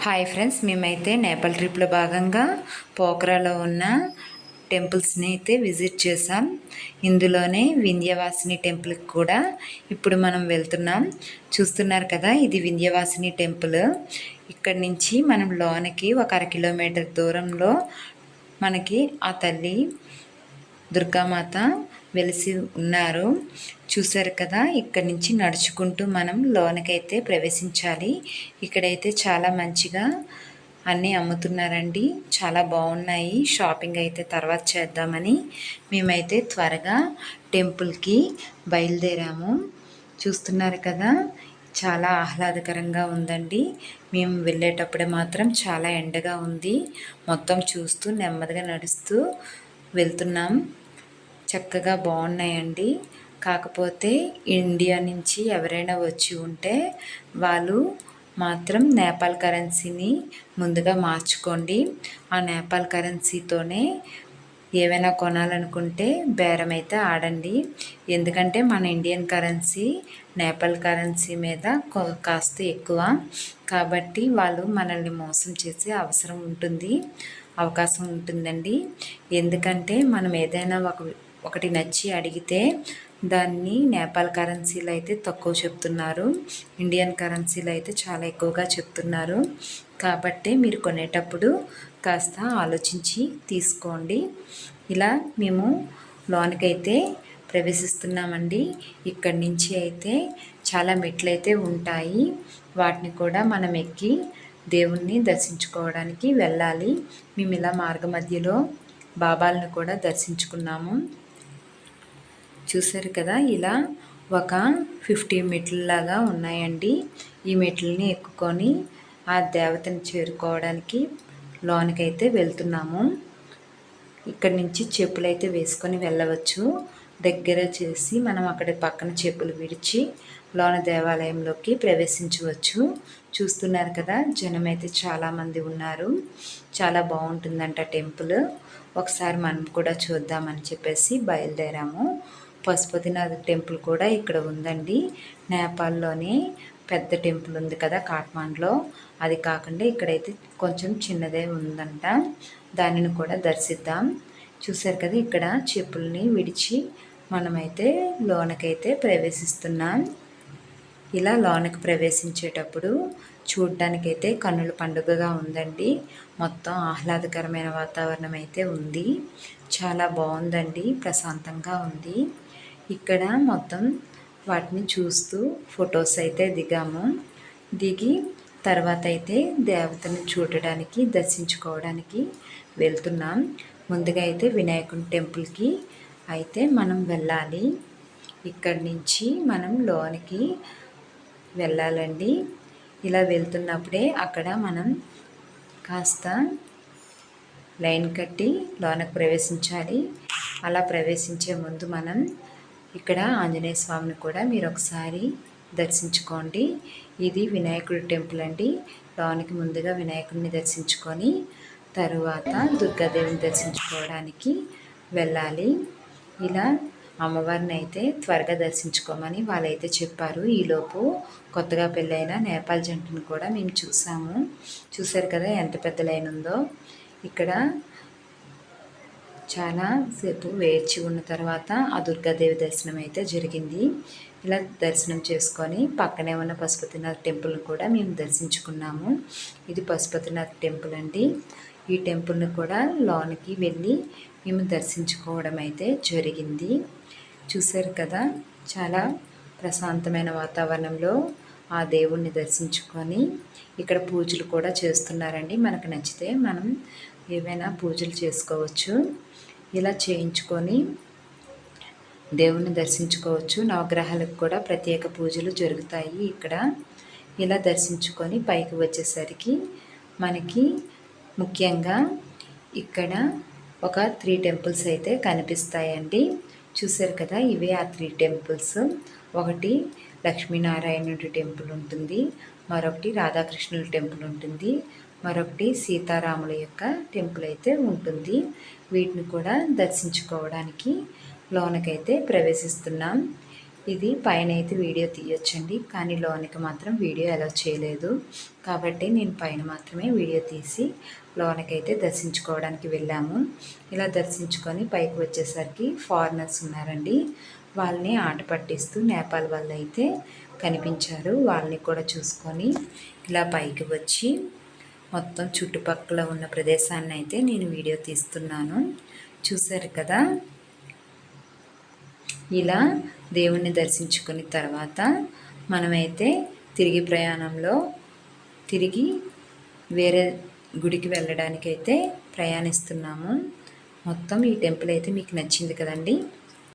Hi friends, మేమైతే నేపాల్ ట్రిప్లో భాగంగా పోఖరాలో ఉన్న టెంపుల్స్ని అయితే విజిట్ చేసాం. ఇందులోనే వింధ్యవాసిని టెంపుల్కి కూడా ఇప్పుడు మనం వెళ్తున్నాం. చూస్తున్నారు కదా, ఇది వింధ్యవాసిని టెంపుల్. ఇక్కడి నుంచి మనం లోనికి ఒక 1 కిలోమీటర్ దూరంలో మనకి ఆ తల్లి దుర్గామాత వెలిసి ఉన్నారు. చూసారు కదా, ఇక్కడి నుంచి నడుచుకుంటూ మనం లోనకైతే ప్రవేశించాలి. ఇక్కడైతే చాలా మంచిగా అన్నీ అమ్ముతున్నారండి, చాలా బాగున్నాయి. షాపింగ్ అయితే తర్వాత చేద్దామని మేమైతే త్వరగా టెంపుల్కి బయలుదేరాము. చూస్తున్నారు కదా, చాలా ఆహ్లాదకరంగా ఉందండి. మేము వెళ్ళేటప్పుడే మాత్రం చాలా ఎండగా ఉంది. మొత్తం చూస్తూ నెమ్మదిగా నడుస్తూ వెళ్తున్నాం. చక్కగా బాగున్నాయండి. కాకపోతే ఇండియా నుంచి ఎవరైనా వచ్చి ఉంటే వాళ్ళు మాత్రం నేపాల్ కరెన్సీని ముందుగా మార్చుకోండి. ఆ నేపాల్ కరెన్సీతోనే ఏవైనా కొనాలనుకుంటే బేరం అయితే ఆడండి. ఎందుకంటే మన ఇండియన్ కరెన్సీ నేపాల్ కరెన్సీ మీద కాస్త ఎక్కువ, కాబట్టి వాళ్ళు మనల్ని మోసం చేసే అవకాశం ఉంటుందండి. ఎందుకంటే మనం ఏదైనా ఒకటి నచ్చి అడిగితే దాన్ని నేపాల్ కరెన్సీలో అయితే తక్కువ చెప్తున్నారు, ఇండియన్ కరెన్సీలో అయితే చాలా ఎక్కువగా చెప్తున్నారు. కాబట్టి మీరు కొనేటప్పుడు కాస్త ఆలోచించి తీసుకోండి. ఇలా మేము లోనికైతే ప్రవేశిస్తున్నామండి. ఇక్కడి నుంచి అయితే చాలా మెట్లు అయితే ఉంటాయి. వాటిని కూడా మనం ఎక్కి దేవుణ్ణి దర్శించుకోవడానికి వెళ్ళాలి. మేము ఇలా మార్గ మధ్యలో బాబాలను కూడా దర్శించుకున్నాము. చూసారు కదా, ఇలా ఒక 50 మెట్లలాగా ఉన్నాయండి. ఈ మెట్లని ఎక్కుకొని ఆ దేవతని చేరుకోవడానికి లోనికైతే వెళ్తున్నాము. ఇక్కడి నుంచి చెప్పులు అయితే వేసుకొని వెళ్ళవచ్చు. దగ్గర చేసి మనం అక్కడ పక్కన చెప్పులు విడిచి లోన దేవాలయంలోకి ప్రవేశించవచ్చు. చూస్తున్నారు కదా, జనం అయితే చాలామంది ఉన్నారు. చాలా బాగుంటుందంట టెంపుల్. ఒకసారి మనం కూడా చూద్దామని చెప్పేసి బయలుదేరాము. పశుపతినాథ్ టెంపుల్ కూడా ఇక్కడ ఉందండి. నేపాల్లోనే పెద్ద టెంపుల్ ఉంది కదా కాఠ్మాండ్లో, అది కాకుండా ఇక్కడైతే కొంచెం చిన్నదే ఉందంట. దానిని కూడా దర్శిద్దాం. చూసారు కదా, ఇక్కడ చెప్పుల్ని విడిచి మనమైతే లోనకైతే ప్రవేశిస్తున్నాం. ఇలా లోనకి ప్రవేశించేటప్పుడు చూడ్డానికైతే కన్నుల పండుగగా ఉందండి. మొత్తం ఆహ్లాదకరమైన వాతావరణం అయితే ఉంది. చాలా బాగుందండి, ప్రశాంతంగా ఉంది. ఇక్కడ మొత్తం వాటిని చూస్తూ ఫొటోస్ అయితే దిగాము. దిగి తర్వాత అయితే దేవతని చూడడానికి దర్శించుకోవడానికి వెళ్తున్నాం. ముందుగా అయితే వినాయకుని టెంపుల్కి అయితే మనం వెళ్ళాలి. ఇక్కడి నుంచి మనం లోనికి వెళ్ళాలండి. ఇలా వెళ్తున్నప్పుడే అక్కడ మనం కాస్త లైన్ కట్టి లోనకు ప్రవేశించాలి. అలా ప్రవేశించే ముందు మనం ఇక్కడ ఆంజనేయ స్వామిని కూడా మీరు ఒకసారి దర్శించుకోండి. ఇది వినాయకుడి టెంపుల్ అండి. లోనికి ముందుగా వినాయకుడిని దర్శించుకొని తరువాత దుర్గాదేవిని దర్శించుకోవడానికి వెళ్ళాలి. ఇలా అమ్మవారిని అయితే త్వరగా దర్శించుకోమని వాళ్ళైతే చెప్పారు. ఈలోపు కొత్తగా పెళ్ళైన నేపాల్ జంటను కూడా మేము చూసాము. చూసారు కదా, ఎంత పెద్ద లైన్ ఉందో. ఇక్కడ చాలా సేపు వేచి ఉన్న తర్వాత ఆ దుర్గాదేవి దర్శనం అయితే జరిగింది. ఇలా దర్శనం చేసుకొని పక్కనే ఉన్న పశుపతినాథ్ టెంపుల్ని కూడా మేము దర్శించుకున్నాము. ఇది పశుపతినాథ్ టెంపుల్ అండి. ఈ టెంపుల్ని కూడా లోనికి వెళ్ళి మేము దర్శించుకోవడం అయితే జరిగింది. చూసారు కదా, చాలా ప్రశాంతమైన వాతావరణంలో ఆ దేవుణ్ణి దర్శించుకొని ఇక్కడ పూజలు కూడా చేస్తున్నారండి. మనకు నచ్చితే మనం ఏవైనా పూజలు చేసుకోవచ్చు. ఇలా చేయించుకొని దేవుణ్ణి దర్శించుకోవచ్చు. నవగ్రహాలకు కూడా ప్రత్యేక పూజలు జరుగుతాయి ఇక్కడ. ఇలా దర్శించుకొని పైకి వచ్చేసరికి మనకి ముఖ్యంగా ఇక్కడ ఒక 3 టెంపుల్స్ అయితే కనిపిస్తాయండి. చూసారు కదా, ఇవే ఆ 3 టెంపుల్స్. ఒకటి లక్ష్మీనారాయణుడి టెంపుల్ ఉంటుంది, మరొకటి రాధాకృష్ణుల టెంపుల్ ఉంటుంది, మరొకటి సీతారాముల యొక్క టెంపుల్ అయితే ఉంటుంది. వీటిని కూడా దర్శించుకోవడానికి లోనకైతే ప్రవేశిస్తున్నాం. ఇది పైన అయితే వీడియో తీయొచ్చండి, కానీ లోనికి మాత్రం వీడియో అలౌ చేయలేదు. కాబట్టి నేను పైన మాత్రమే వీడియో తీసి లోనకైతే దర్శించుకోవడానికి వెళ్ళాము. ఇలా దర్శించుకొని పైకి వచ్చేసరికి ఫారినర్స్ ఉన్నారండి. వాళ్ళని ఆట పట్టిస్తూ నేపాల్ వాళ్ళు అయితే కనిపించారు. వాళ్ళని కూడా చూసుకొని ఇలా పైకి వచ్చి మొత్తం చుట్టుపక్కల ఉన్న ప్రదేశాన్ని అయితే నేను వీడియో తీస్తున్నాను. చూశారు కదా. ఇలా దేవుణ్ణి దర్శించుకున్న తర్వాత మనమైతే తిరిగి ప్రయాణంలో తిరిగి వేరే గుడికి వెళ్ళడానికైతే ప్రయాణిస్తున్నాము. మొత్తం ఈ టెంపుల్ అయితే మీకు నచ్చింది కదండి.